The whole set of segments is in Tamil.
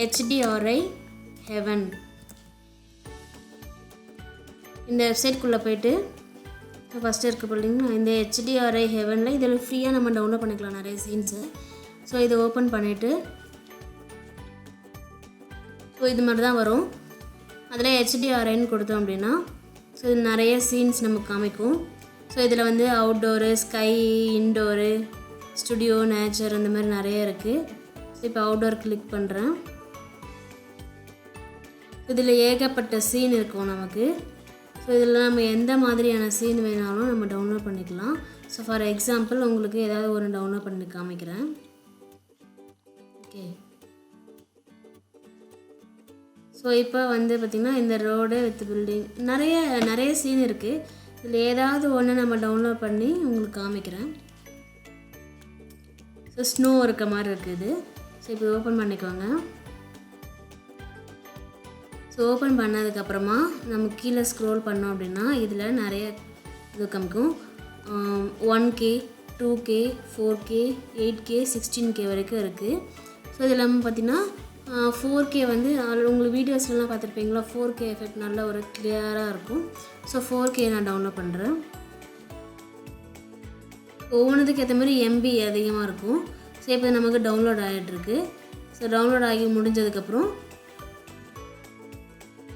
HDRI Heaven இந்த வெப்சைட்குள்ளே போய்ட்டு ஃபஸ்ட்டு இருக்க பார்த்தீங்கன்னா இந்த HDRI Heavenல இதில் ஃப்ரீயாக நம்ம டவுன்லோட் பண்ணிக்கலாம் நிறைய சீன்ஸு. ஸோ இதை ஓப்பன் பண்ணிவிட்டு ஸோ இது மாதிரி தான் வரும். அதில் HDRIன்னு கொடுத்தோம் அப்படின்னா ஸோ இது நிறைய சீன்ஸ் நமக்கு காமிக்கும். ஸோ இதில் வந்து outdoor, sky, indoor, studio, nature அந்த மாதிரி நிறைய இருக்குது. ஸோ இப்போ அவுட்டோர் கிளிக் பண்ணுறேன். இதில் ஏகப்பட்ட சீன் இருக்கும் நமக்கு. ஸோ இதில் நம்ம எந்த மாதிரியான சீன் வேணாலும் நம்ம டவுன்லோட் பண்ணிக்கலாம். ஸோ ஃபார் எக்ஸாம்பிள் உங்களுக்கு ஏதாவது ஒரு டவுன்லோட் பண்ணி காமிக்கிறேன். ஓகே, ஸோ இப்போ வந்து பார்த்திங்கன்னா இந்த ரோடு வித் பில்டிங் நிறைய சீன் இருக்குது. இதில் ஏதாவது ஒன்று நம்ம டவுன்லோட் பண்ணி உங்களுக்கு காமிக்கிறேன். ஸோ ஸ்னோ இருக்க மாதிரி இருக்குது. ஸோ இப்போ ஓப்பன் பண்ணிக்கோங்க. ஸோ ஓப்பன் பண்ணதுக்கப்புறமா நம்ம கீழே ஸ்க்ரோல் பண்ணோம் அப்படின்னா இதில் நிறைய இது காமிக்கும். 1K, 2K, 4K, 8K, 16K வரைக்கும் இருக்குது. ஸோ இது இல்லாமல் பார்த்திங்கன்னா 4K வந்து உங்களுக்கு வீடியோஸ்லாம் பார்த்துருப்பீங்களா, 4K எஃபெக்ட் நல்ல ஒரு கிளியராக இருக்கும். ஸோ 4K நான் டவுன்லோட் பண்ணுறேன். ஒவ்வொன்றுத்துக்கு ஏற்ற மாதிரி MB அதிகமாக இருக்கும். ஸோ இப்போ நமக்கு டவுன்லோட் ஆகிட்டுருக்கு. ஸோ டவுன்லோட் ஆகி முடிஞ்சதுக்கப்புறம்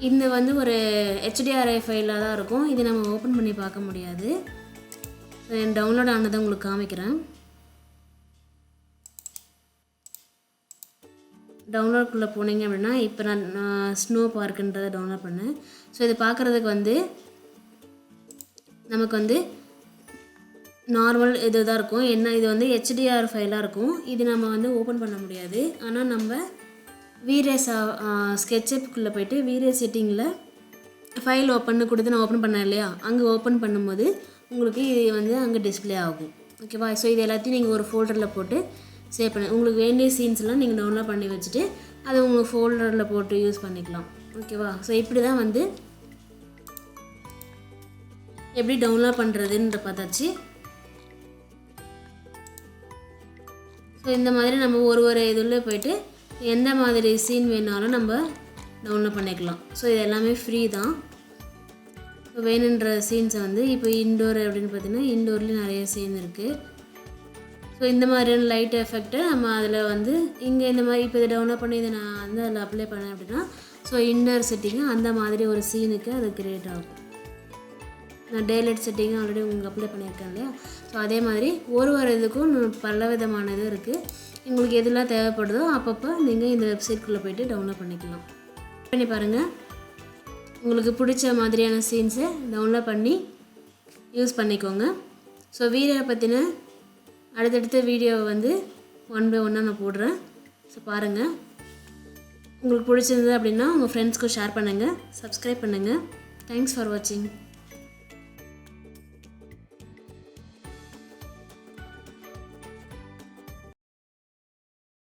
இந்த வந்து ஒரு HDRI ஃபைலாக தான் இருக்கும். இது நம்ம ஓப்பன் பண்ணி பார்க்க முடியாது. ஸோ டவுன்லோட் ஆனதை உங்களுக்கு காமிக்கிறேன். டவுன்லோட்குள்ளே போனீங்க அப்படின்னா இப்போ நான் ஸ்னோ பார்க்குன்றதை டவுன்லோட் பண்ணேன். ஸோ இது பார்க்குறதுக்கு வந்து நமக்கு வந்து நார்மல் இது தான் இருக்கும். என்ன இது வந்து HDR ஃபைலாக இருக்கும். இது நம்ம வந்து ஓப்பன் பண்ண முடியாது. ஆனால் நம்ம வீரேஸ் ஸ்கெட்சப்புக்குள்ளே போய்ட்டு வீரேஸ் செட்டிங்கில் ஃபைல் ஓப்பன் கொடுத்து நான் ஓப்பன் பண்ணேன் இல்லையா, அங்கே ஓப்பன் பண்ணும்போது உங்களுக்கு இது வந்து அங்கே டிஸ்பிளே ஆகும். ஓகேவா? ஸோ இது எல்லாத்தையும் நீங்கள் ஒரு ஃபோல்டரில் போட்டு சேவ் பண்ணி உங்களுக்கு வேண்டிய சீன்ஸ்லாம் நீங்கள் டவுன்லோட் பண்ணி வச்சுட்டு அதை உங்கள் ஃபோல்டரில் போட்டு யூஸ் பண்ணிக்கலாம். ஓகேவா? ஸோ இப்படி தான் வந்து எப்படி டவுன்லோட் பண்ணுறதுன்ற பார்த்தாச்சு. ஸோ இந்த மாதிரி நம்ம ஒரு இதில் போய்ட்டு எந்த மாதிரி சீன் வேணாலும் நம்ம டவுன்லோட் பண்ணிக்கலாம். ஸோ இது எல்லாமே ஃப்ரீ தான். இப்போ வேணுன்ற சீன்ஸை வந்து இப்போ இன்டோர் அப்படின்னு பார்த்தீங்கன்னா இன்டோர்லேயும் நிறைய சீன் இருக்குது. ஸோ இந்த மாதிரியான லைட் எஃபெக்ட்டை நம்ம அதில் வந்து இங்கே இந்த மாதிரி இப்போ இதை டவுன்லோட் பண்ணி இதை நான் வந்து அதில் அப்ளை பண்ணேன் அப்படின்னா ஸோ இன்னர் செட்டிங்கு அந்த மாதிரி ஒரு சீனுக்கு அது க்ரியேட் ஆகும். நான் டேலைட் செட்டிங்கு ஆல்ரெடி உங்களுக்கு அப்ளை பண்ணியிருக்கேன் இல்லையா. ஸோ அதே மாதிரி ஒரு இதுக்கும் பல விதமான இது இருக்குது. உங்களுக்கு எதெல்லாம் தேவைப்படுதோ அப்பப்போ நீங்கள் இந்த வெப்சைட்குள்ளே போய்ட்டு டவுன்லோட் பண்ணிக்கலாம். பண்ணி பாருங்கள். உங்களுக்கு பிடிச்ச மாதிரியான சீன்ஸை டவுன்லோட் பண்ணி யூஸ் பண்ணிக்கோங்க. ஸோ வீடியோ பற்றின அடுத்தடுத்த வீடியோவை வந்து 1 by 1 நான் போடுறேன். ஸோ பாருங்கள். உங்களுக்கு பிடிச்சிருந்தது அப்படின்னா உங்கள் ஃப்ரெண்ட்ஸ்க்கு ஷேர் பண்ணுங்கள், சப்ஸ்கிரைப் பண்ணுங்கள். தேங்க்ஸ் ஃபார் வாட்சிங்.